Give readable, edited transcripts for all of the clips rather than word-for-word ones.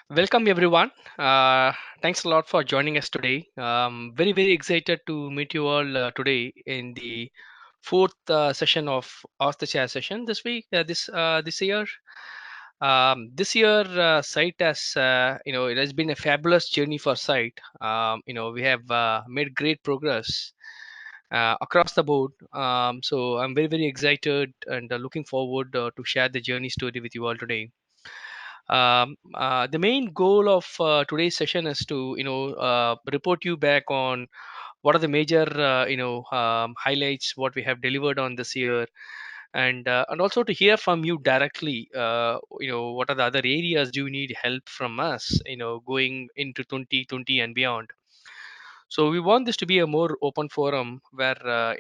Welcome everyone. Thanks a lot for joining us today. Very excited to meet you all today in the fourth session of Ask the Chair session this week. This year. Site has it has been a fabulous journey for Site. We have made great progress across the board. So I'm very excited and looking forward to share the journey story with you all today. The main goal of today's session is to report you back on what are the major highlights what we have delivered on this year, and also to hear from you directly. What are the other areas do you need help from us? Going into 2020 and beyond. So we want this to be a more open forum where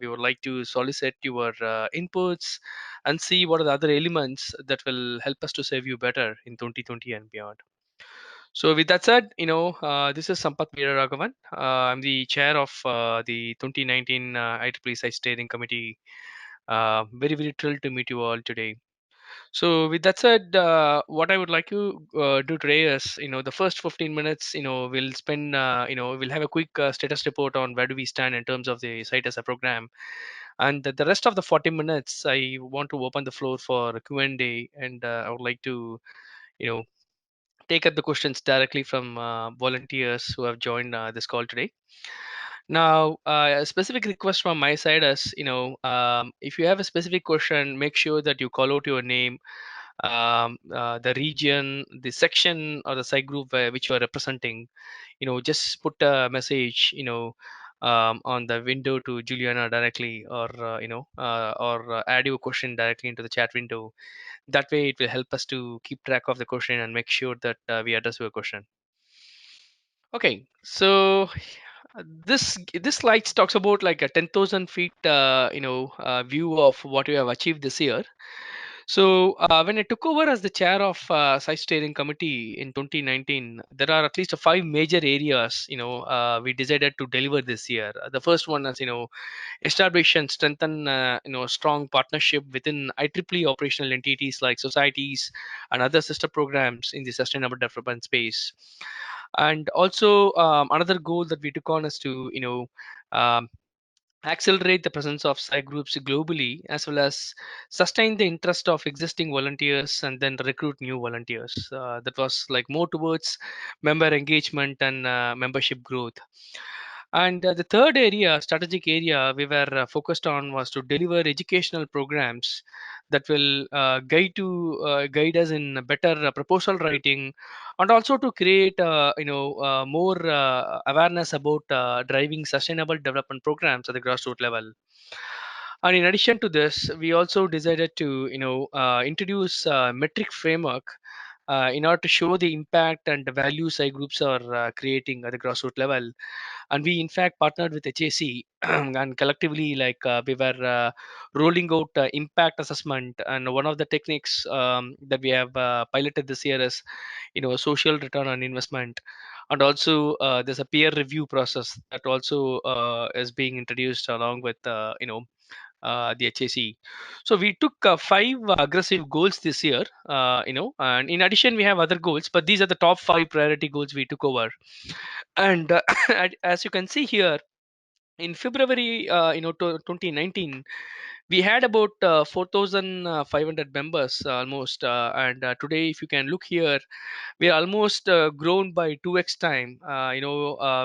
we would like to solicit your inputs and see what are the other elements that will help us to serve you better in 2020 and beyond. So with that said, this is Sampath Veeraraghavan. I'm the chair of the 2019 IEEE SIGHT Steering Committee. Very thrilled to meet you all today. So with that said, what I would like to do today is, the first 15 minutes, we'll spend, we'll have a quick status report on where do we stand in terms of the site as a program, and the rest of the 40 minutes, I want to open the floor for Q&A, and I would like to, you know, take up the questions directly from volunteers who have joined this call today. Now, a specific request from my side is, if you have a specific question, make sure that you call out your name, the region, the section, or the site group which you are representing. Just put a message, on the window to Juliana directly, or add your question directly into the chat window. That way, it will help us to keep track of the question and make sure that we address your question. Okay, so this slide talks about like a 10,000 feet, view of what we have achieved this year. So when I took over as the chair of Site Steering Committee in 2019, there are at least five major areas, we decided to deliver this year. The first one is, establish and strengthen, strong partnership within IEEE operational entities like societies and other sister programs in the sustainable development space. And also, another goal that we took on is to, um, accelerate the presence of site groups globally, as well as sustain the interest of existing volunteers and then recruit new volunteers. That was like more towards member engagement and membership growth. And the third area, strategic area, we were focused on was to deliver educational programs that will guide us in better proposal writing, and also to create more awareness about driving sustainable development programs at the grassroots level. And in addition to this, we also decided to introduce a metric framework in order to show the impact and the value side groups are creating at the grassroots level. And we in fact partnered with HAC and collectively, like, we were rolling out impact assessment, and one of the techniques that we have piloted this year is, social return on investment. And also, there's a peer review process that also is being introduced along with the HAC. So we took five aggressive goals this year, and in addition we have other goals, but these are the top five priority goals we took over. And as you can see here, in February, 2019, we had about 4,500 members almost, and today, if you can look here, we are almost grown by 2x time.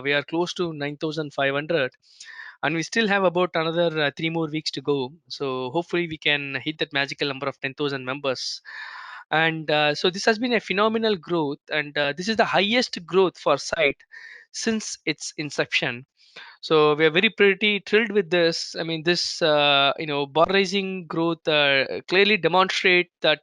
We are close to 9,500, and we still have about another 3 more weeks to go. So hopefully, we can hit that magical number of 10,000 members. And so this has been a phenomenal growth, and this is the highest growth for site since its inception. So we are very pretty thrilled with this. I mean, this bar raising growth clearly demonstrate that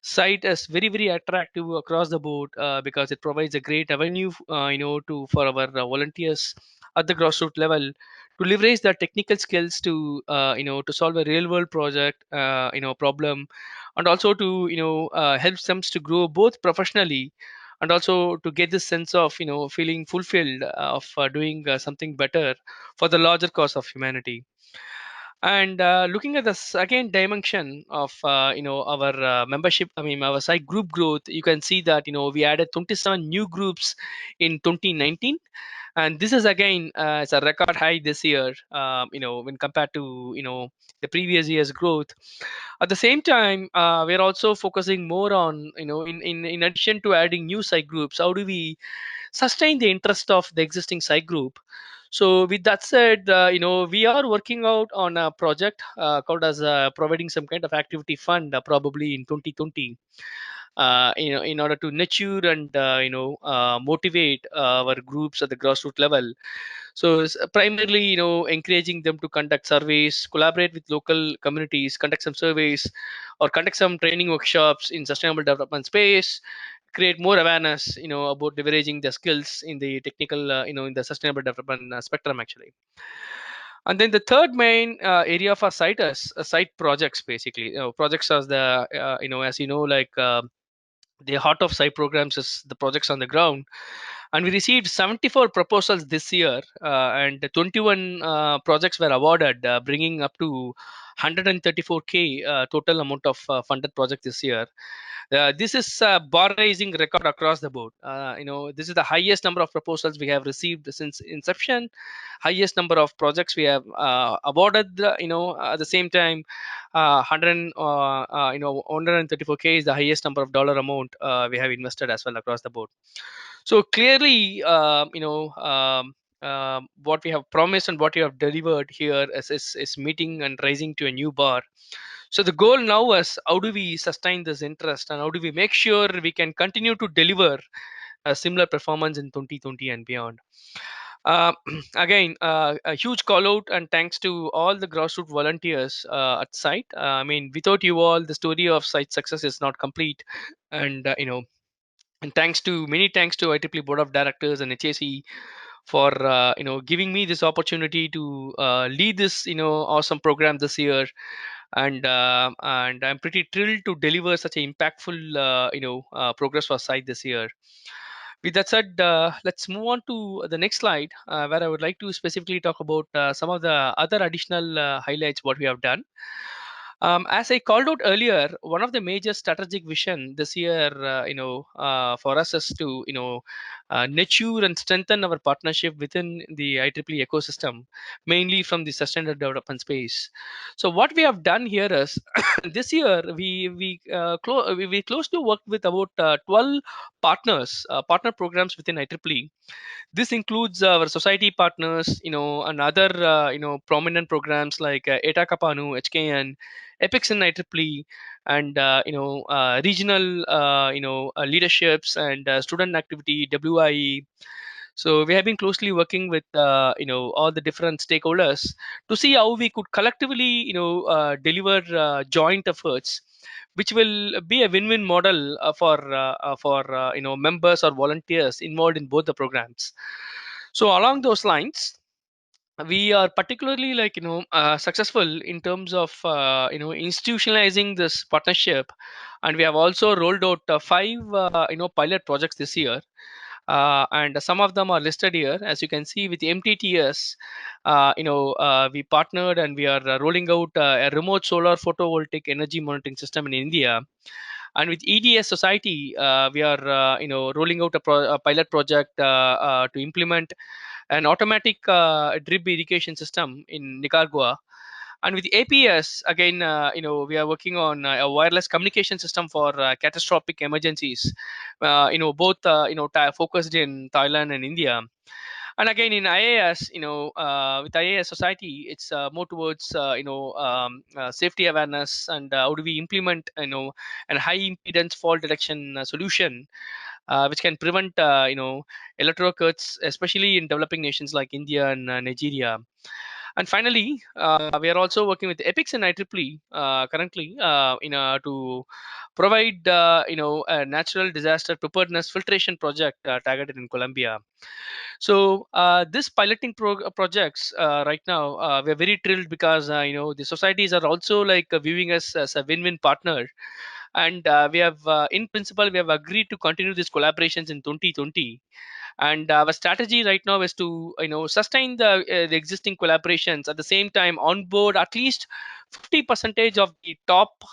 site is very attractive across the board, because it provides a great avenue to for our volunteers at the grassroots level to leverage their technical skills to to solve a real world project, problem, and also to help them to grow both professionally, and also to get this sense of feeling fulfilled of doing something better for the larger cause of humanity. And looking at the second dimension of our membership, I mean our site group growth, you can see that we added 27 new groups in 2019, and this is again it's a record high this year, when compared to the previous year's growth. At the same time, we're also focusing more on, in addition to adding new site groups, how do we sustain the interest of the existing site group. So with that said, we are working out on a project called as providing some kind of activity fund, probably in 2020, in order to nurture and motivate our groups at the grassroots level. So it's primarily, encouraging them to conduct surveys, collaborate with local communities, conduct some surveys, or conduct some training workshops in sustainable development space, create more awareness, about leveraging the skills in the technical, in the sustainable development spectrum actually. And then the third main area for site is site projects. Basically, projects as the as like the heart of site programs is the projects on the ground. And we received 74 proposals this year, and 21 projects were awarded, bringing up to 134K total amount of funded project this year. This is a bar raising record across the board. This is the highest number of proposals we have received since inception, highest number of projects we have awarded. At the same time, 134K is the highest number of dollar amount we have invested as well across the board. So clearly, what we have promised and what you have delivered here is meeting and rising to a new bar. So the goal now is how do we sustain this interest, and how do we make sure we can continue to deliver a similar performance in 2020 and beyond. Uh, Again, a huge call out and thanks to all the grassroots volunteers at site. I mean, without you all, the story of site success is not complete. And and many thanks to IEEE Board of Directors and HAC for giving me this opportunity to lead this awesome program this year. And I'm pretty thrilled to deliver such an impactful progress for site this year. With that said, let's move on to the next slide, where I would like to specifically talk about some of the other additional highlights what we have done. As I called out earlier, one of the major strategic vision this year, for us is to, nurture and strengthen our partnership within the IEEE ecosystem, mainly from the sustainable development space. So what we have done here is, this year we close to work with about 12 partner programs within IEEE. This includes our society partners, and other, prominent programs like ETA Kapanu, HKN, Epics in IEEE, and regional, leaderships and student activity, WIE. So we have been closely working with all the different stakeholders to see how we could collectively deliver joint efforts, which will be a win-win model for members or volunteers involved in both the programs. So along those lines, we are particularly successful in terms of institutionalizing this partnership, and we have also rolled out five pilot projects this year, and some of them are listed here. As you can see with MTTS, we partnered and we are rolling out a remote solar photovoltaic energy monitoring system in India. And with EDS Society, we are rolling out a pilot project to implement an automatic drip irrigation system in Nicaragua. And with APS, again, we are working on a wireless communication system for catastrophic emergencies. Both focused in Thailand and India. And again, in IAS, with IAS Society, it's more towards safety awareness and how do we implement an high impedance fault detection solution, which can prevent electoral cuts, especially in developing nations like India and Nigeria. And finally, we are also working with Epics and IEEE currently, to provide a natural disaster preparedness filtration project targeted in Colombia. So this piloting projects right now, we're very thrilled because the societies are also viewing us as a win-win partner, and we have in principle we have agreed to continue these collaborations in 2020. And our strategy right now is to sustain the existing collaborations, at the same time onboard at least 50 percentage of the top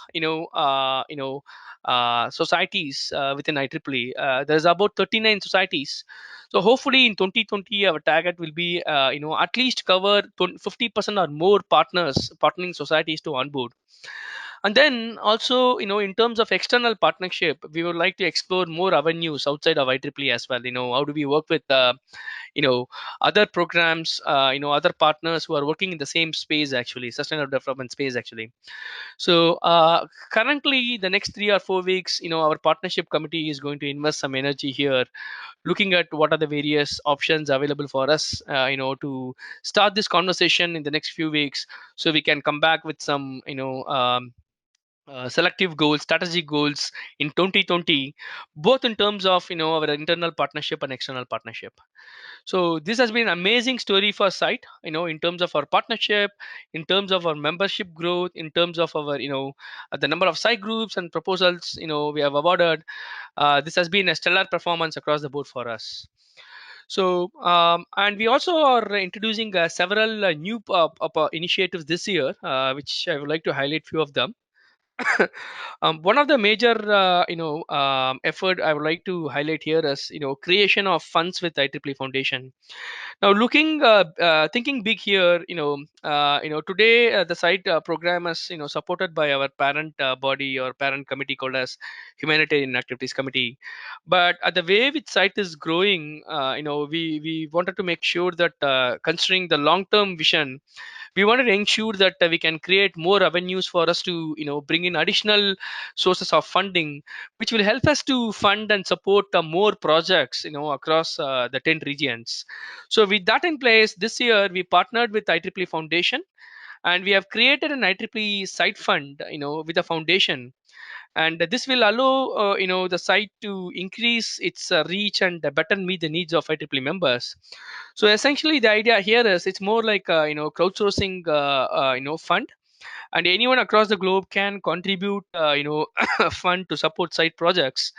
societies within IEEE. There's about 39 societies. So hopefully in 2020 our target will be at least cover 50% or more partnering societies to onboard. And then also, in terms of external partnership, we would like to explore more avenues outside of IEEE as well. How do we work with you know other programs, other partners who are working in the same space, actually sustainable development space, actually. So currently the next 3 or 4 weeks, our partnership committee is going to invest some energy here, looking at what are the various options available for us, to start this conversation in the next few weeks, so we can come back with some selective goals, strategic goals in 2020, both in terms of our internal partnership and external partnership. So this has been an amazing story for site, in terms of our partnership, in terms of our membership growth, in terms of our the number of site groups and proposals we have awarded. This has been a stellar performance across the board for us. So and we also are introducing several new initiatives this year, which I would like to highlight few of them. One of the major effort I would like to highlight here is creation of funds with IEEE Foundation. Now looking thinking big here, today the site program is supported by our parent body or parent committee called as Humanitarian Activities Committee. But the way which site is growing, we wanted to make sure that considering the long term vision, we wanted to ensure that we can create more avenues for us to bring in additional sources of funding, which will help us to fund and support more projects across the 10 regions. So with that in place, this year we partnered with IEEE Foundation, and we have created an IEEE site fund with a foundation. And this will allow the site to increase its reach and better meet the needs of IEEE members. So essentially the idea here is it's more like a crowdsourcing fund, and anyone across the globe can contribute a fund to support site projects.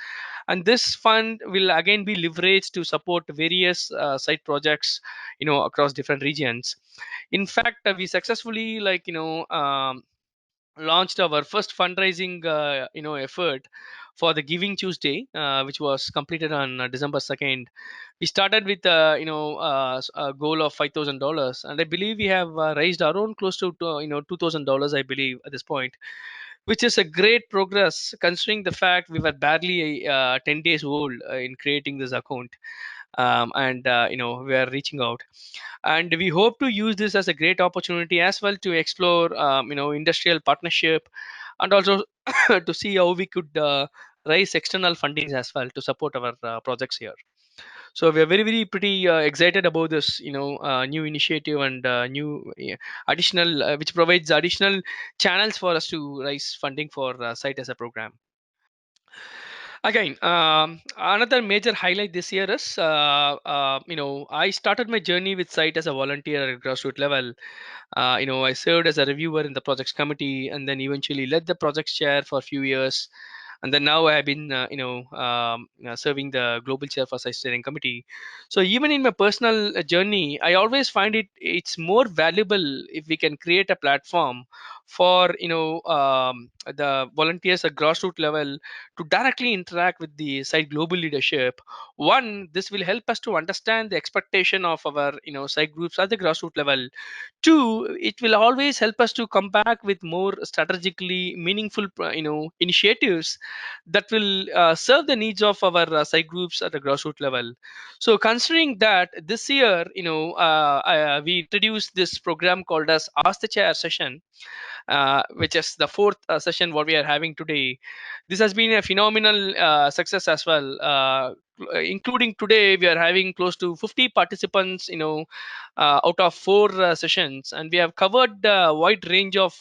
And this fund will again be leveraged to support various site projects across different regions. In fact, we successfully launched our first fundraising effort for the Giving Tuesday, which was completed on December 2nd. We started with a goal of $5,000, and I believe we have raised around close to $2,000, I believe, at this point, which is a great progress considering the fact we were barely 10 days old in creating this account. And we are reaching out, and we hope to use this as a great opportunity as well to explore industrial partnership, and also to see how we could raise external fundings as well to support our projects here. So we are very pretty excited about this new initiative, and new additional which provides additional channels for us to raise funding for site as a program. Again, another major highlight this year is I started my journey with site as a volunteer at grassroots level. I served as a reviewer in the projects committee, and then eventually led the projects chair for a few years. And then now I have been, serving the global chair for site steering committee. So even in my personal journey, I always find it's more valuable if we can create a platform for the volunteers at grassroots level to directly interact with the site global leadership. One, this will help us to understand the expectation of our site groups at the grassroots level. Two, it will always help us to come back with more strategically meaningful initiatives that will serve the needs of our site groups at the grassroots level. So considering that, this year we introduced this program called as Ask the Chair session, which is the fourth session what we are having today. This has been a phenomenal success as well. Including today, we are having close to 50 participants, out of four sessions, and we have covered a wide range of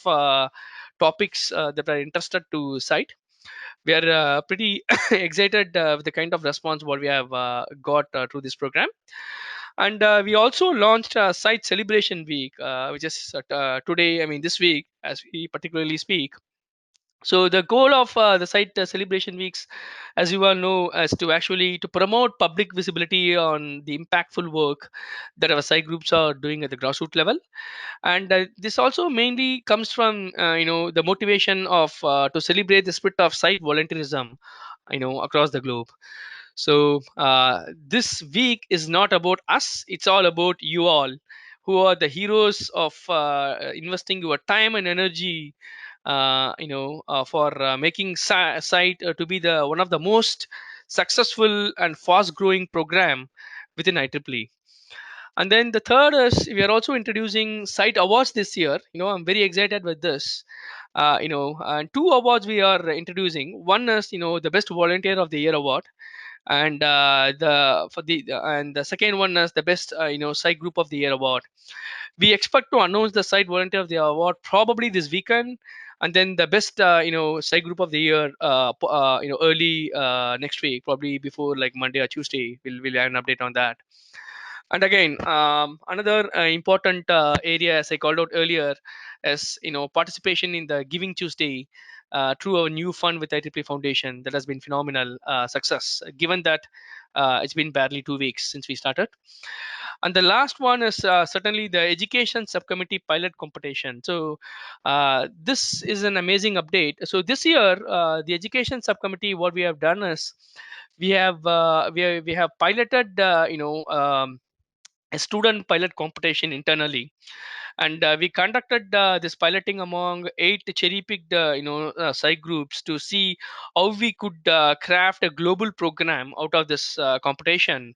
topics that are interested to cite. We are pretty excited with the kind of response what we have got through this program. And we also launched a site celebration week, which is today, I mean this week as we particularly speak. So the goal of the site celebration weeks, as you all know, is to actually to promote public visibility on the impactful work that our site groups are doing at the grassroots level. And this also mainly comes from the motivation of to celebrate the spirit of site volunteerism, across the globe. So this week is not about us, it's all about you all, who are the heroes of investing your time and energy, for making site to be the one of the most successful and fast growing program within IEEE. And then the third is we are also introducing site awards this year. I'm very excited with this. And two awards we are introducing. One is the best volunteer of the year award, and the second one is the best site group of the year award. We expect to announce the site volunteer of the year award probably this weekend, and then the best site group of the year early next week, probably before like Monday or Tuesday. We'll have an update on that. And again, another important area, as I called out earlier, is participation in the Giving Tuesday through our new fund with IEEE Foundation. That has been phenomenal success, given that it's been barely 2 weeks since we started. And the last one is certainly the Education Subcommittee Pilot Competition. So this is an amazing update. So this year, the Education Subcommittee, what we have done is we have piloted a student pilot competition internally, and we conducted this piloting among 8 cherry-picked site groups to see how we could craft a global program out of this competition.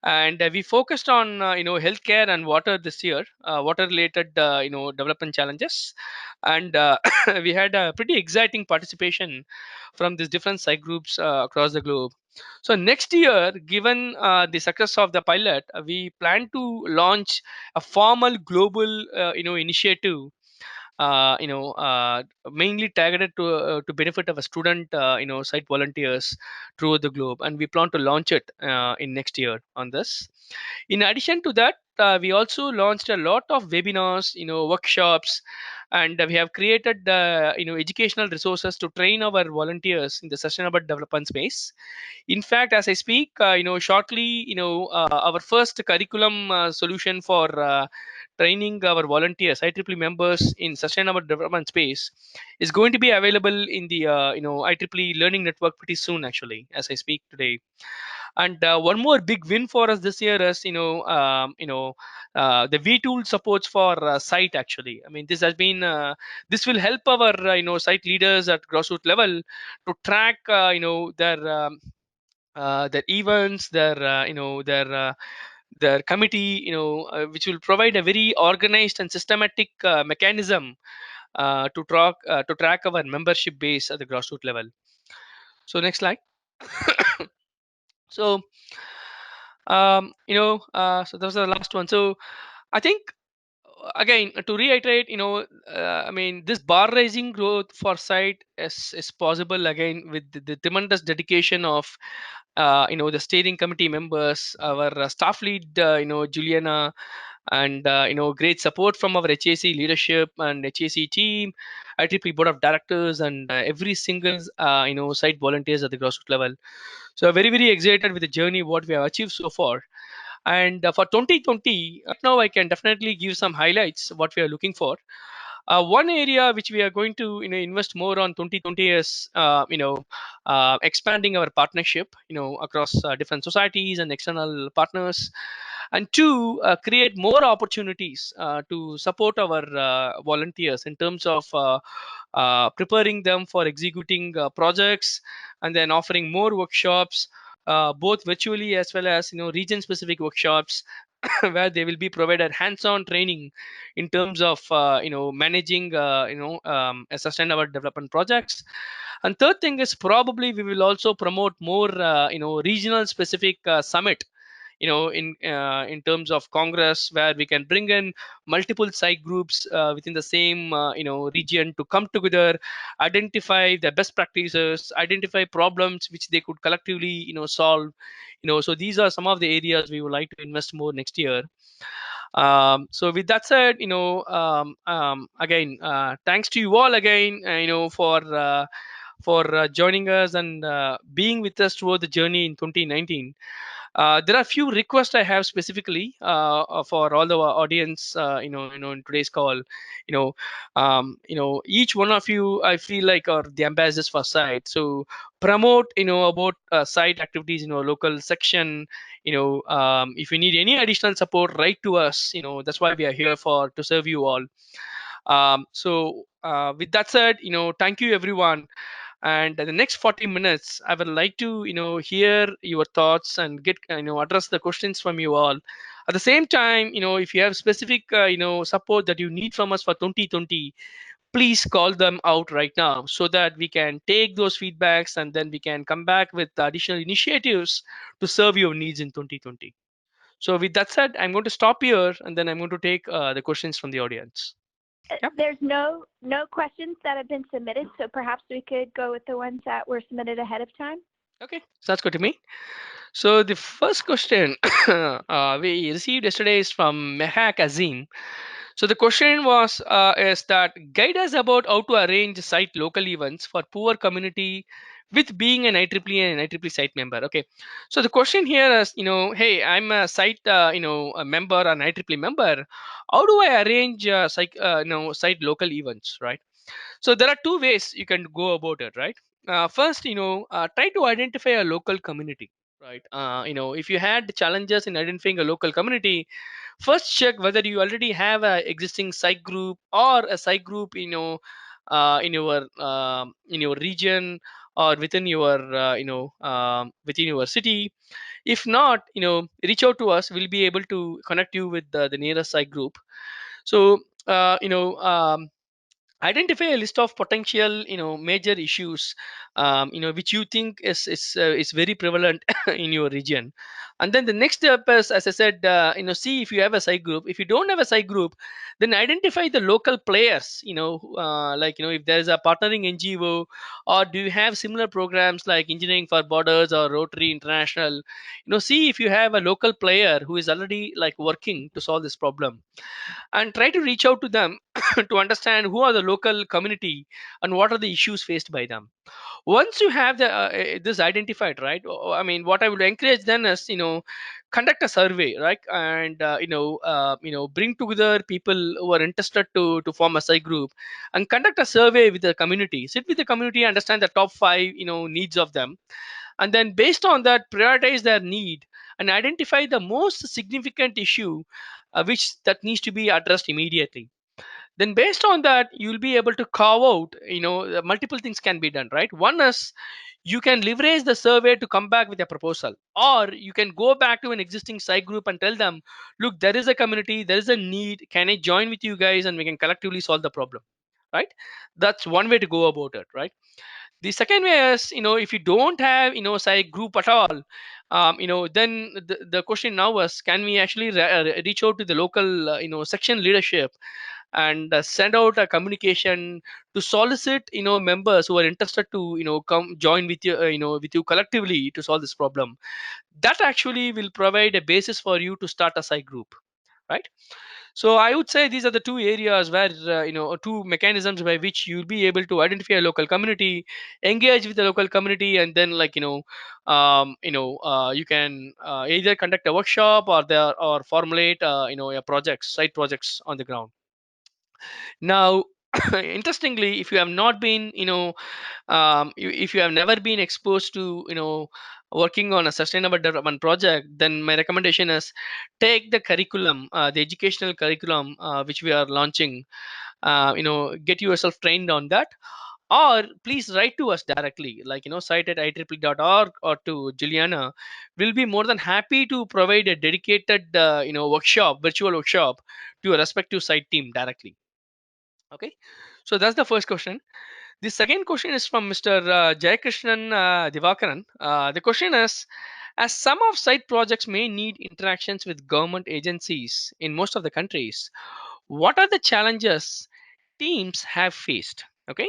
And we focused on healthcare and water this year, water related development challenges. And we had a pretty exciting participation from these different site groups across the globe. So next year, given the success of the pilot, we plan to launch a formal global initiative, mainly targeted to benefit of a student site volunteers throughout the globe, and we plan to launch it in next year on this. In addition to that, we also launched a lot of webinars, workshops, and we have created educational resources to train our volunteers in the sustainable development space. In fact, as I speak, shortly, our first curriculum solution for training our volunteers, IEEE members in sustainable development space, is going to be available in the IEEE Learning Network pretty soon, actually, as I speak today. And one more big win for us this year is the V tool supports for site. Actually, I mean, this will help our site leaders at grassroots level to track their events, their committee, which will provide a very organized and systematic mechanism to track our membership base at the grassroots level. So next slide. So so that was the last one. So I think, again, to reiterate, I mean, this bar raising growth for site is possible again with the tremendous dedication of the steering committee members, our staff lead, Juliana, and great support from our HAC leadership and HAC team, IEEE board of directors, and every single site volunteers at the grassroots level. So very very excited with the journey what we have achieved so far. And for 2020, right now I can definitely give some highlights what we are looking for. One area which we are going to invest more on 2020 is expanding our partnership across different societies and external partners, and two, create more opportunities to support our volunteers in terms of preparing them for executing projects, and then offering more workshops, both virtually as well as region specific workshops where they will be provided hands-on training in terms of managing a sustainable development projects. And third thing is probably we will also promote more regional specific summit, in terms of congress, where we can bring in multiple site groups within the same region to come together, identify the best practices, identify problems which they could collectively solve. So these are some of the areas we would like to invest more next year. So with that said, again, thanks to you all again, for joining us and being with us throughout the journey in 2019. There are a few requests I have specifically for all the audience, in today's call. Each one of you, I feel like, are the ambassadors for site. So promote, about site activities in our local section. If you need any additional support, write to us. That's why we are here for to serve you all. With that said, thank you everyone. And in the next 40 minutes, I would like to, hear your thoughts and get, address the questions from you all. At the same time, if you have specific, support that you need from us for 2020, please call them out right now so that we can take those feedbacks and then we can come back with additional initiatives to serve your needs in 2020. So with that said, I'm going to stop here and then I'm going to take the questions from the audience. Yeah. There's no questions that have been submitted, so perhaps we could go with the ones that were submitted ahead of time. Okay, sounds good to me. So the first question we received yesterday is from Mehak Azim. So the question was is that guide us about how to arrange site local events for poor community with being an IEEE and an IEEE site member. Okay, so the question here is, hey, I'm a site, a member, an IEEE member. How do I arrange site local events, right? So there are two ways you can go about it, right? First, try to identify a local community, right? If you had challenges in identifying a local community, first check whether you already have a existing site group or a site group, in your region or within your, within your city. If not, reach out to us. We'll be able to connect you with the nearest site group. So, identify a list of potential, major issues, which you think is very prevalent in your region. And then the next step is, as I said, see if you have a site group. If you don't have a site group, then identify the local players, if there's a partnering NGO, or do you have similar programs like Engineering for Borders or Rotary International. See if you have a local player who is already like working to solve this problem, and try to reach out to them to understand who are the local community and what are the issues faced by them. Once you have this identified, right? I mean, what I would encourage then is, conduct a survey, right? And bring together people who are interested to form a site group, and conduct a survey with the community. Sit with the community, understand the top five, needs of them, and then based on that, prioritize their need and identify the most significant issue, which that needs to be addressed immediately. Then based on that, you'll be able to carve out, multiple things can be done, right? One is, you can leverage the survey to come back with a proposal, or you can go back to an existing site group and tell them, look, there is a community, there is a need, can I join with you guys and we can collectively solve the problem, right? That's one way to go about it, right? The second way is, if you don't have, say, group at all, then the question now is, can we actually reach out to the local, section leadership, and send out a communication to solicit, members who are interested to, come join with you, with you collectively to solve this problem. That actually will provide a basis for you to start a site group, right? So I would say these are the two areas where, two mechanisms by which you'll be able to identify a local community, engage with the local community, and then, you can either conduct a workshop or there or formulate, a projects, site projects on the ground. Now, interestingly, if you have not been, if you have never been exposed to, working on a sustainable development project, then my recommendation is, take the curriculum, the educational curriculum, which we are launching. Get yourself trained on that, or please write to us directly, like, site at IEEE.org, or to Juliana. We'll be more than happy to provide a dedicated, workshop, virtual workshop, to a respective site team directly. Okay, so that's the first question. The second question is from Mr. Jayakrishnan Divakaran. The question is, as some of site projects may need interactions with government agencies in most of the countries, what are the challenges teams have faced? Okay,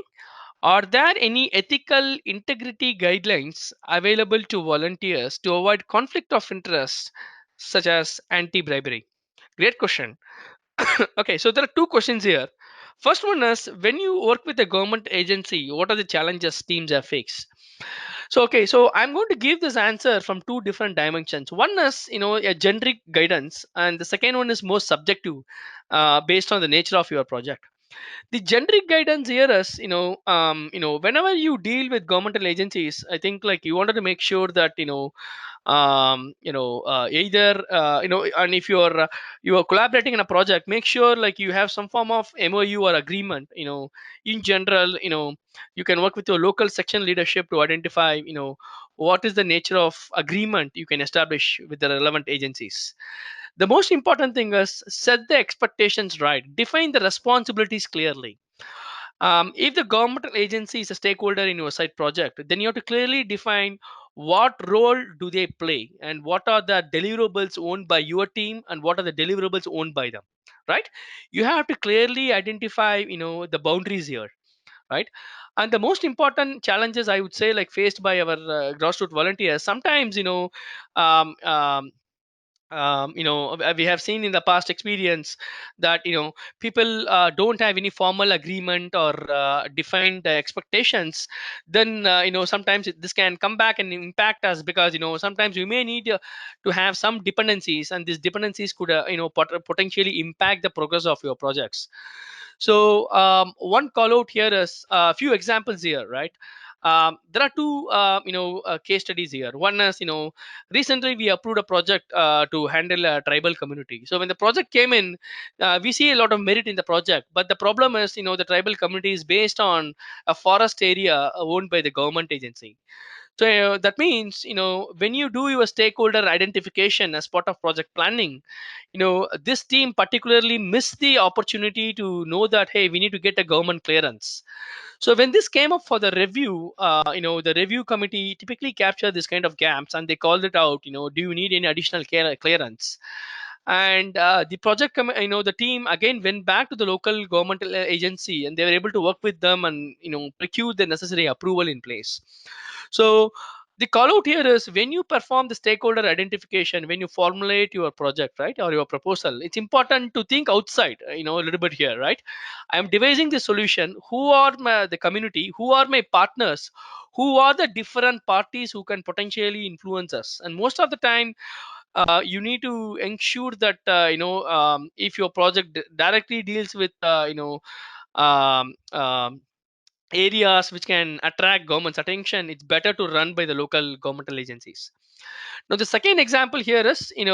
are there any ethical integrity guidelines available to volunteers to avoid conflict of interest, such as anti-bribery? Great question. Okay, so there are two questions here. First one is, when you work with a government agency, what are the challenges teams have faced? So okay, so I'm going to give this answer from two different dimensions. One is, a generic guidance, and the second one is more subjective, based on the nature of your project. The generic guidance here is, whenever you deal with governmental agencies, I think like you wanted to make sure that, either and if you are collaborating in a project, make sure like you have some form of MOU or agreement. In general, you can work with your local section leadership to identify, what is the nature of agreement you can establish with the relevant agencies. The most important thing is set the expectations right, define the responsibilities clearly. If the governmental agency is a stakeholder in your site project, then you have to clearly define what role do they play, and what are the deliverables owned by your team, and what are the deliverables owned by them, right? You have to clearly identify, the boundaries here, right? And the most important challenges, I would say, like faced by our grassroots volunteers, sometimes, we have seen in the past experience that, people don't have any formal agreement or defined expectations. Then, sometimes this can come back and impact us, because, sometimes we may need to have some dependencies, and these dependencies could, potentially impact the progress of your projects. So, one call out here is a few examples here, right? There are two case studies here. One is, recently we approved a project to handle a tribal community. So when the project came in, we see a lot of merit in the project, but the problem is, the tribal community is based on a forest area owned by the government agency. So that means, when you do your stakeholder identification as part of project planning, this team particularly missed the opportunity to know that, hey, we need to get a government clearance. So when this came up for the review, the review committee typically capture this kind of gaps, and they called it out. Do you need any additional clearance? And the team again went back to the local governmental agency, and they were able to work with them and, procure the necessary approval in place. So the call out here is, when you perform the stakeholder identification, when you formulate your project, right, or your proposal, it's important to think outside, a little bit here, right? I am devising the solution. Who are the community? Who are my partners? Who are the different parties who can potentially influence us? And most of the time, you need to ensure that, if your project directly deals with, areas which can attract government's attention, it's better to run by the local governmental agencies. Now the second example here is, in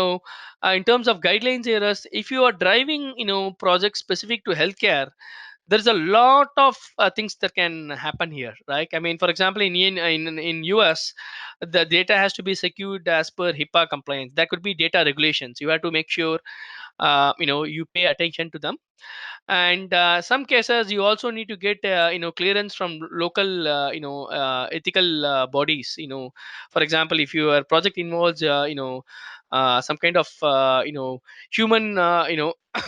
terms of guidelines here is, if you are driving, projects specific to healthcare, there's a lot of things that can happen here, right? I mean, for example, in US, the data has to be secured as per HIPAA compliance. That could be data regulations. You have to make sure, you pay attention to them. And some cases you also need to get, clearance from local, ethical bodies. For example, if your project involves, some kind of, human,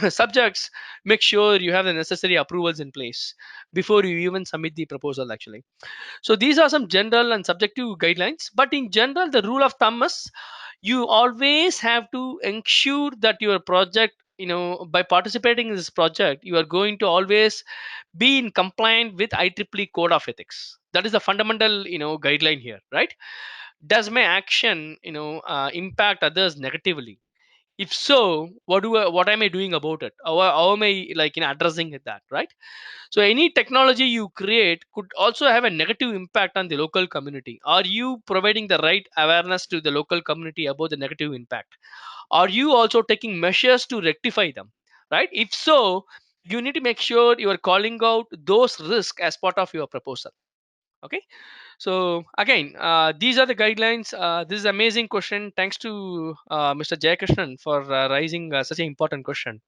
subjects, make sure you have the necessary approvals in place before you even submit the proposal, actually. So these are some general and subjective guidelines, but in general, the rule of thumb is, you always have to ensure that your project, by participating in this project, you are going to always be in compliant with IEEE code of ethics. That is the fundamental, guideline here, right? Does my action, impact others negatively? If so, what am I doing about it? How am I, like, addressing it, that, right? So any technology you create could also have a negative impact on the local community. Are you providing the right awareness to the local community about the negative impact? Are you also taking measures to rectify them? Right? If so, you need to make sure you are calling out those risks as part of your proposal. Okay. So again, these are the guidelines. This is amazing question. Thanks to Mr. Jayakrishnan for raising such an important question.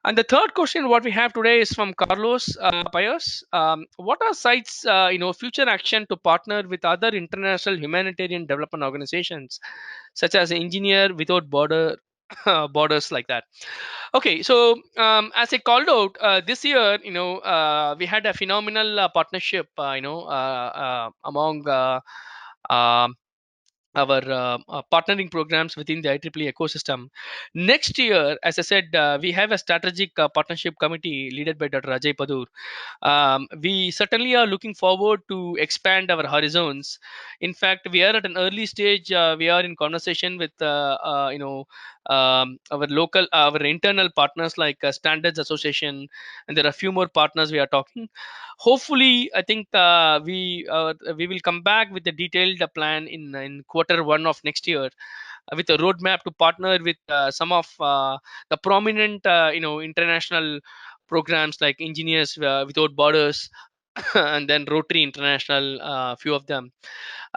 And the third question, what we have today, is from Carlos Pius. What are sites, future action to partner with other international humanitarian development organizations, such as Engineer Without Borders, like that? Okay, so as I called out, this year, we had a phenomenal partnership, among um our partnering programs within the IEEE ecosystem. Next year, as I said, we have a strategic partnership committee led by Dr. Ajay Padur. We certainly are looking forward to expand our horizons. In fact, we are at an early stage. We are in conversation with our local, our internal partners like Standards Association, and there are a few more partners we are talking. Hopefully, I think we will come back with a detailed plan in quarter 1 of next year, with a roadmap to partner with some of the prominent international programs like Engineers Without Borders and then Rotary International, few of them.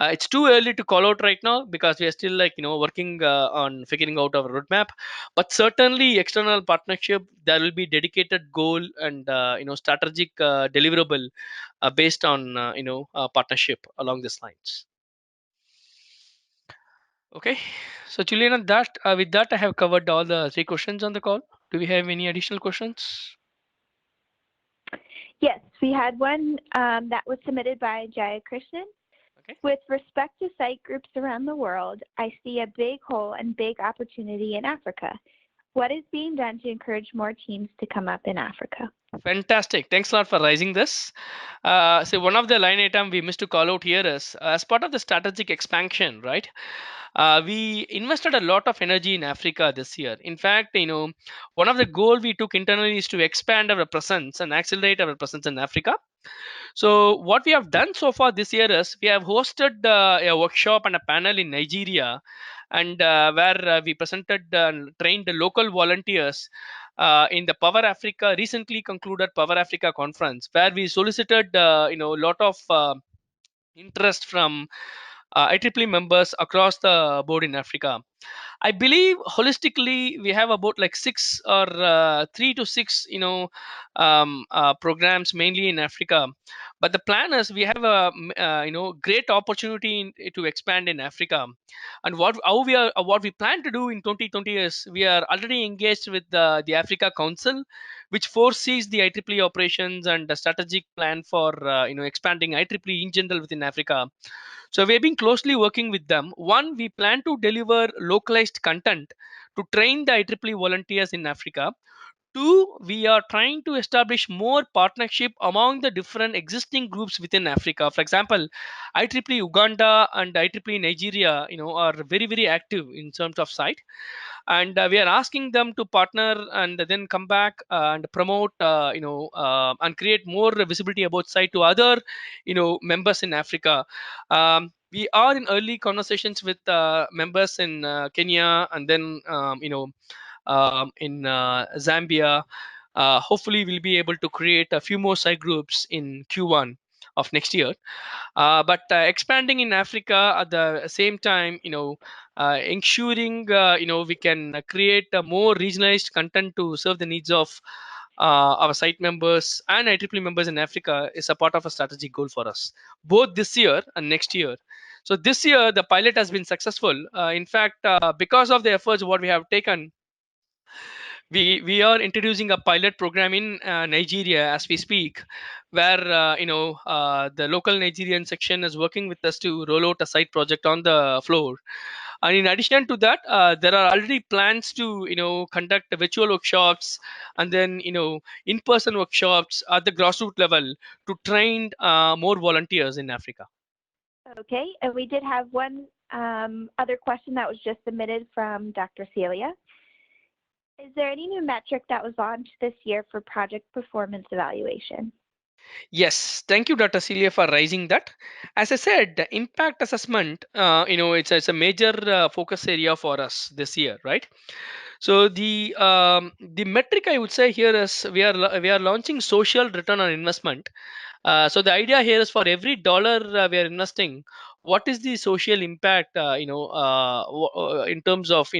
It's too early to call out right now because we are still working on figuring out our roadmap. But certainly, external partnership, there will be dedicated goal and strategic deliverable based on partnership along these lines. Okay, so Juliana, that with that I have covered all the 3 questions on the call. Do we have any additional questions? Yes, we had one that was submitted by Jaya Krishnan. Okay. With respect to site groups around the world, I see a big hole and big opportunity in Africa. What is being done to encourage more teams to come up in Africa? Fantastic. Thanks a lot for raising this. So one of the line item we missed to call out here is as part of the strategic expansion, right? We invested a lot of energy in Africa this year. In fact, one of the goal we took internally is to expand our presence and accelerate our presence in Africa. So what we have done so far this year is we have hosted a workshop and a panel in Nigeria, and where we presented and trained the local volunteers in the Power Africa recently concluded Power Africa conference, where we solicited a lot of interest from IEEE members across the board in Africa. I believe holistically we have about like 3 to 6, programs mainly in Africa. But the plan is we have a great opportunity to expand in Africa. And what we plan to do in 2020 is we are already engaged with the Africa Council, which foresees the IEEE operations and the strategic plan for expanding IEEE in general within Africa. So we've been closely working with them. One, we plan to deliver localized content to train the IEEE volunteers in Africa. Two, we are trying to establish more partnership among the different existing groups within Africa. For example, IEEE Uganda and IEEE Nigeria, are very very active in terms of site, and we are asking them to partner and then come back and promote, and create more visibility about site to other, members in Africa. We are in early conversations with members in Kenya, and then in Zambia. Hopefully, we'll be able to create a few more site groups in Q1 of next year. But expanding in Africa at the same time, ensuring we can create a more regionalized content to serve the needs of our site members and IEEE members in Africa is a part of a strategic goal for us, both this year and next year. So this year the pilot has been successful. In fact, because of the efforts what we have taken, we are introducing a pilot program in Nigeria as we speak, where the local Nigerian section is working with us to roll out a site project on the floor. And in addition to that, there are already plans to conduct virtual workshops and then in-person workshops at the grassroots level to train more volunteers in Africa. Okay, and we did have one other question that was just submitted from Dr. Celia. Is there any new metric that was launched this year for project performance evaluation? Yes, thank you, Dr. Celia, for raising that. As I said, the impact assessment, it's a major focus area for us this year, right? So the metric I would say here is we are launching social return on investment. So the idea here is for every dollar we are investing, what is the social impact? In terms of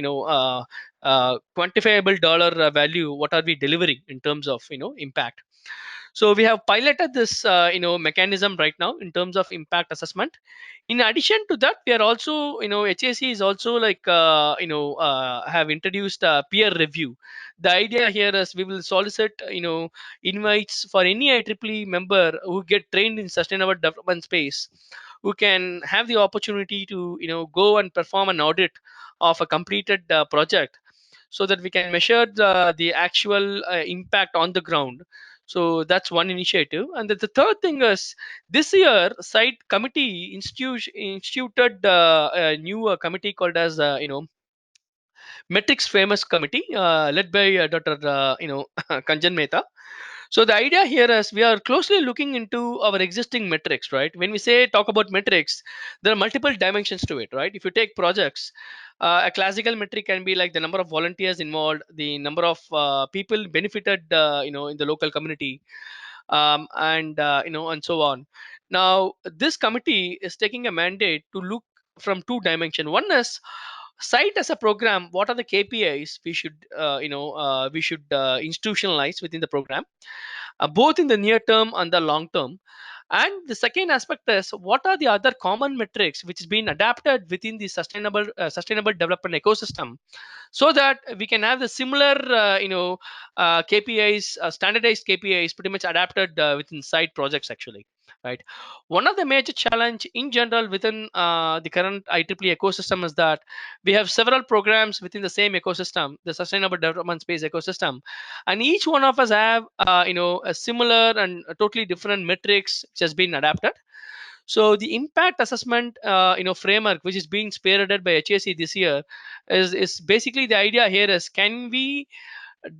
quantifiable dollar value, what are we delivering in terms of impact? So we have piloted this mechanism right now in terms of impact assessment. In addition to that, we are also HAC is also like have introduced peer review. The idea here is we will solicit invites for any IEEE member who get trained in sustainable development space, who can have the opportunity to go and perform an audit of a completed project, so that we can measure the actual impact on the ground. So that's one initiative. And the third thing is, this year site committee instituted a new committee called as metrics famous committee, led by Dr. Kanjan Mehta. So the idea here is we are closely looking into our existing metrics, right? When we say talk about metrics, there are multiple dimensions to it, right? If you take projects, a classical metric can be like the number of volunteers involved, the number of people benefited in the local community, and so on. Now this committee is taking a mandate to look from two dimensions. One is site as a program, what are the KPIs we should institutionalize within the program, both in the near term and the long term. And the second aspect is, what are the other common metrics which is being adapted within the sustainable development ecosystem, so that we can have the similar KPIs, standardized KPIs, pretty much adapted within side projects actually, right? One of the major challenge in general within the current IEEE ecosystem is that we have several programs within the same ecosystem, the sustainable development space ecosystem, and each one of us have a similar and a totally different metrics which has been adapted. So the impact assessment framework which is being spearheaded by HAC this year is basically, the idea here is, can we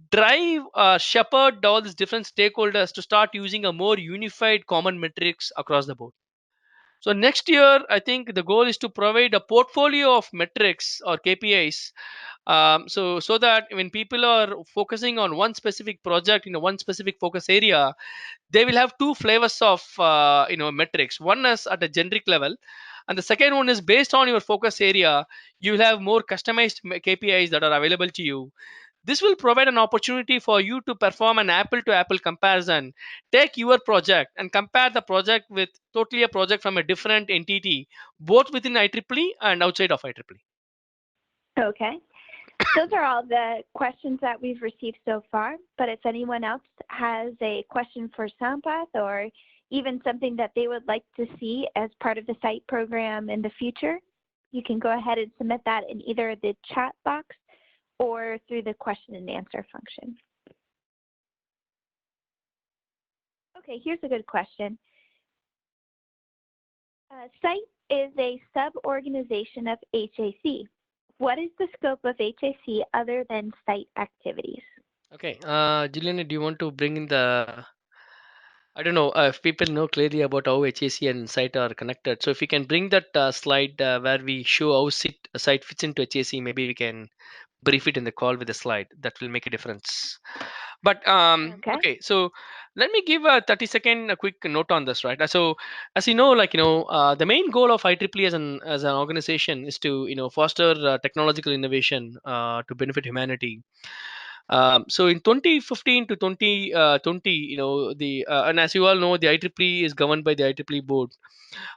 drive shepherd all these different stakeholders to start using a more unified common metrics across the board. So next year, I think the goal is to provide a portfolio of metrics or KPIs, so that when people are focusing on one specific project in a one specific focus area, they will have two flavors of metrics. One is at a generic level, and the second one is based on your focus area. You will have more customized KPIs that are available to you. This will provide an opportunity for you to perform an apple to apple comparison. Take your project and compare the project with totally a project from a different entity, both within IEEE and outside of IEEE. Okay. Those are all the questions that we've received so far, but if anyone else has a question for Sampath, or even something that they would like to see as part of the SIGHT program in the future, you can go ahead and submit that in either the chat box or through the question and answer function. Okay, here's a good question. SIGHT is a sub-organization of HAC. What is the scope of HAC other than SIGHT activities? Okay, Juliana, do you want to bring in the, I don't know if people know clearly about how HAC and site are connected. So if you can bring that slide where we show how site fits into HAC, maybe we can brief it in the call with a slide. That will make a difference. But Okay. okay, so let me give a 30-second a quick note on this, right? So as you know, the main goal of IEEE as an organization is to foster technological innovation to benefit humanity. So in 2015 to 2020, the and as you all know, the IEEE is governed by the IEEE board.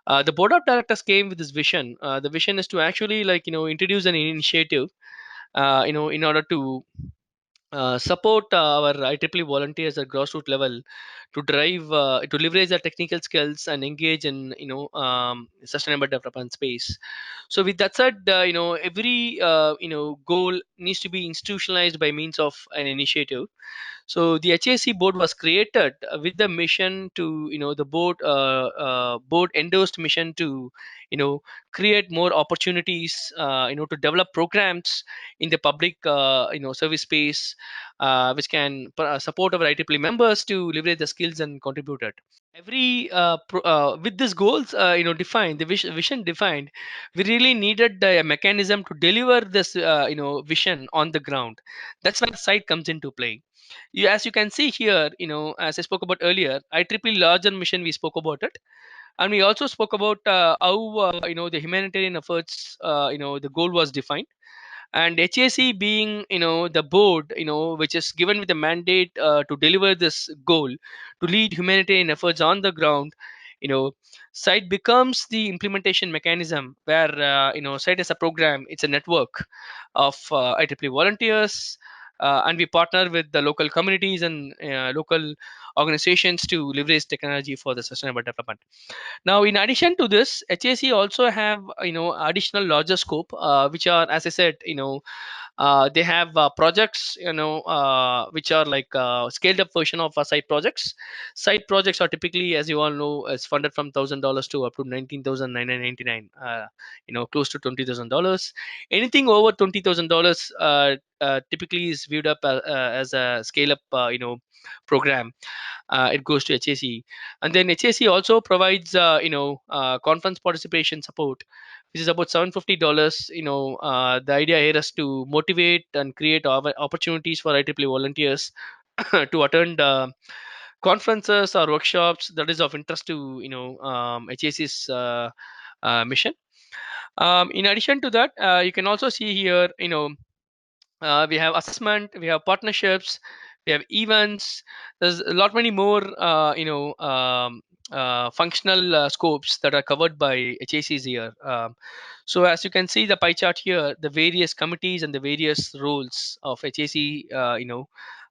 The board of directors came with this vision. The vision is to actually introduce an initiative, in order to support our IEEE volunteers at grassroots level to drive to leverage their technical skills and engage in sustainable development space. So with that said, every goal needs to be institutionalized by means of an initiative. So the HAC board was created with the mission to, the board endorsed mission to, create more opportunities, to develop programs in the public, service space, which can support our IEEE members to leverage the skills and contribute it. Every with these goals defined, the vision defined, we really needed a mechanism to deliver this vision on the ground. That's where site comes into play. As you can see here, as I spoke about earlier, IEEE larger mission, we spoke about it, and we also spoke about how the humanitarian efforts, the goal was defined, and HAC being the board which is given with a mandate to deliver this goal, to lead humanitarian efforts on the ground. you know Site becomes the implementation mechanism, where site as a program, it's a network of IEEE volunteers, and we partner with the local communities and local organizations to leverage technology for the sustainable development. Now, in addition to this, HAC also have additional larger scope, which are, as I said, they have projects which are like scaled up version of side projects. Side projects are typically, as you all know, is funded from $1,000 to up to 19,999, close to $20,000. Anything over $20,000 typically is viewed up as a scale up program. It goes to HAC. And then HAC also provides conference participation support, which is about $750. The idea here is to motivate and create opportunities for IEEE volunteers to attend conferences or workshops that is of interest to HAC's mission. In addition to that, you can also see here, we have assessment, we have partnerships, we have events. There's a lot many more functional scopes that are covered by HACs here. So as you can see the pie chart here, the various committees and the various roles of HAC,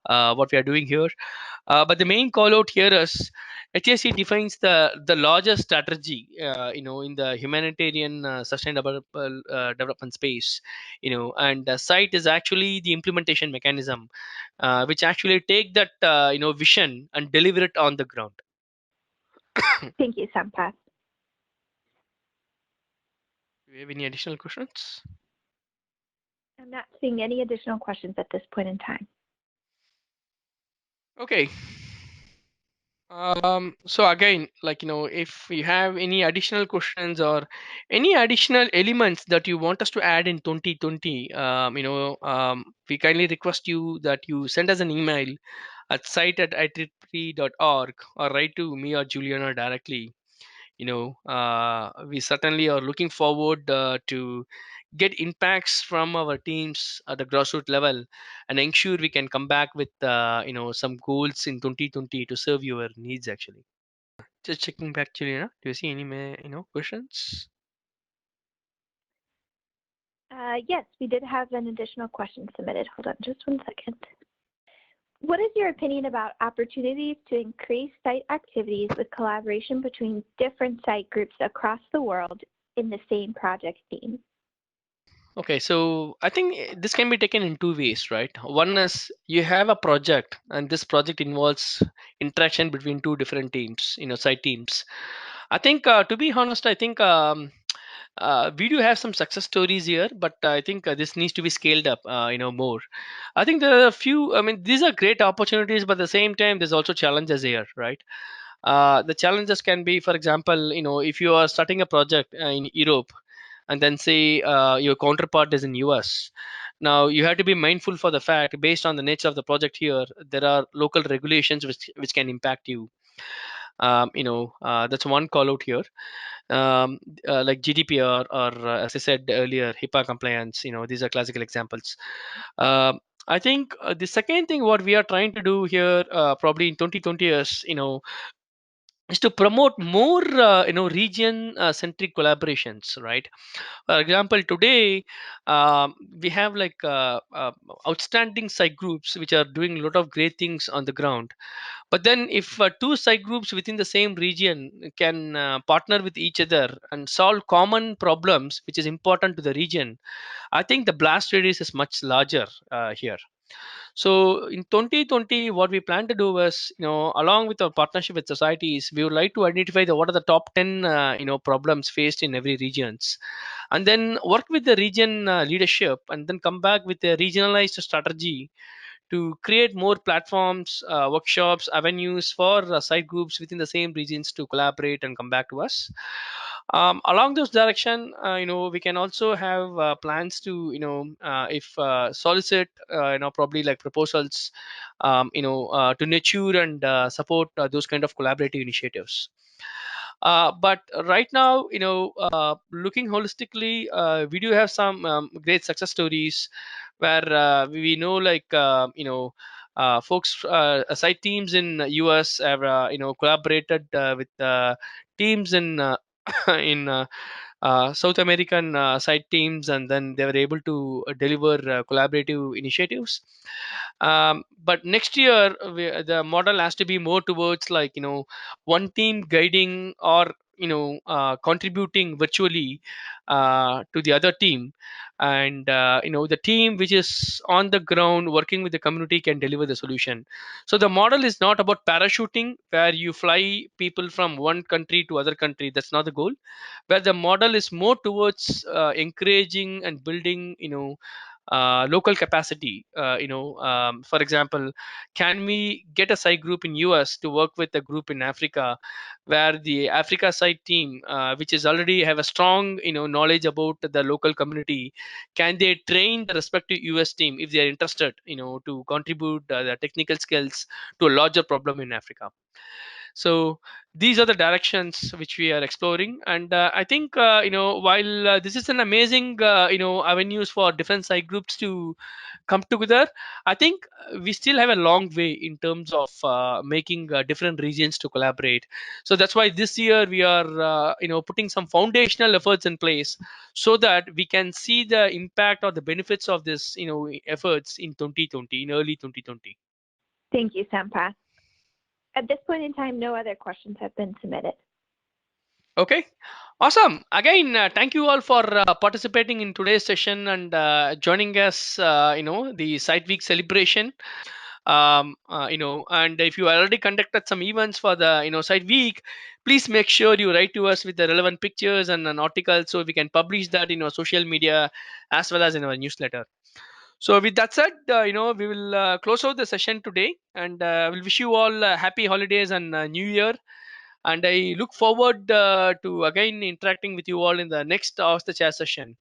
what we are doing here. But the main call out here is HAC defines the largest strategy, in the humanitarian sustainable development space, and the site is actually the implementation mechanism, which actually take that vision and deliver it on the ground. Thank you, Sampath. Do you have any additional questions? I'm not seeing any additional questions at this point in time. Okay. So again, like, if you have any additional questions or any additional elements that you want us to add in 2020, we kindly request you that you send us an email at site@itrp.org or write to me or Juliana directly. We certainly are looking forward to get impacts from our teams at the grassroots level and ensure we can come back with some goals in 2020 to serve your needs actually. Just checking back, Juliana, do you see any questions? Yes, we did have an additional question submitted. Hold on just one second. What is your opinion about opportunities to increase site activities with collaboration between different site groups across the world in the same project team? Okay, so I think this can be taken in two ways, right? One is you have a project, and this project involves interaction between two different teams, site teams. I think, to be honest, I think we do have some success stories here, but I think this needs to be scaled up, more. I think there are a few. I mean, these are great opportunities, but at the same time, there's also challenges here, right? The challenges can be, for example, if you are starting a project in Europe and then say your counterpart is in US. Now you have to be mindful for the fact, based on the nature of the project here, there are local regulations which can impact you. That's one call out here. Like GDPR or, as I said earlier, HIPAA compliance. These are classical examples. I think the second thing what we are trying to do here, probably in 2020, is to promote more region centric collaborations, right? For example, today we have like outstanding site groups which are doing a lot of great things on the ground. But then if two site groups within the same region can partner with each other and solve common problems which is important to the region, I think the blast radius is much larger here. So in 2020, what we plan to do was, along with our partnership with societies, we would like to identify what are the top 10, problems faced in every regions, and then work with the region leadership, and then come back with a regionalized strategy to create more platforms, workshops, avenues for site groups within the same regions to collaborate and come back to us. Along those direction, we can also have plans to, if solicit, probably like proposals, to nurture and support those kind of collaborative initiatives. But right now, looking holistically, we do have some great success stories where we know, like, folks, site teams in US have collaborated with teams in in South American site teams, and then they were able to deliver collaborative initiatives. But next year, the model has to be more towards like one team guiding or contributing virtually to the other team, and the team which is on the ground working with the community can deliver the solution. So the model is not about parachuting where you fly people from one country to other country. That's not the goal. Where the model is more towards encouraging and building local capacity. For example, can we get a site group in US to work with a group in Africa, where the Africa site team, which is already have a strong knowledge about the local community, can they train the respective US team if they are interested to contribute the technical skills to a larger problem in Africa. So these are the directions which we are exploring, and I think while this is an amazing avenues for different site groups to come together, I think we still have a long way in terms of making different regions to collaborate. So that's why this year we are putting some foundational efforts in place so that we can see the impact or the benefits of this efforts in 2020, in early 2020. Thank you, Sampath. At this point in time, no other questions have been submitted. Okay, awesome. Again, thank you all for participating in today's session and joining us. The Site Week celebration. And if you already conducted some events for the Site Week, please make sure you write to us with the relevant pictures and an article so we can publish that in our social media as well as in our newsletter. So with that said, we will close out the session today, and we'll wish you all happy holidays and New Year. And I look forward to again interacting with you all in the next Off the Chair session.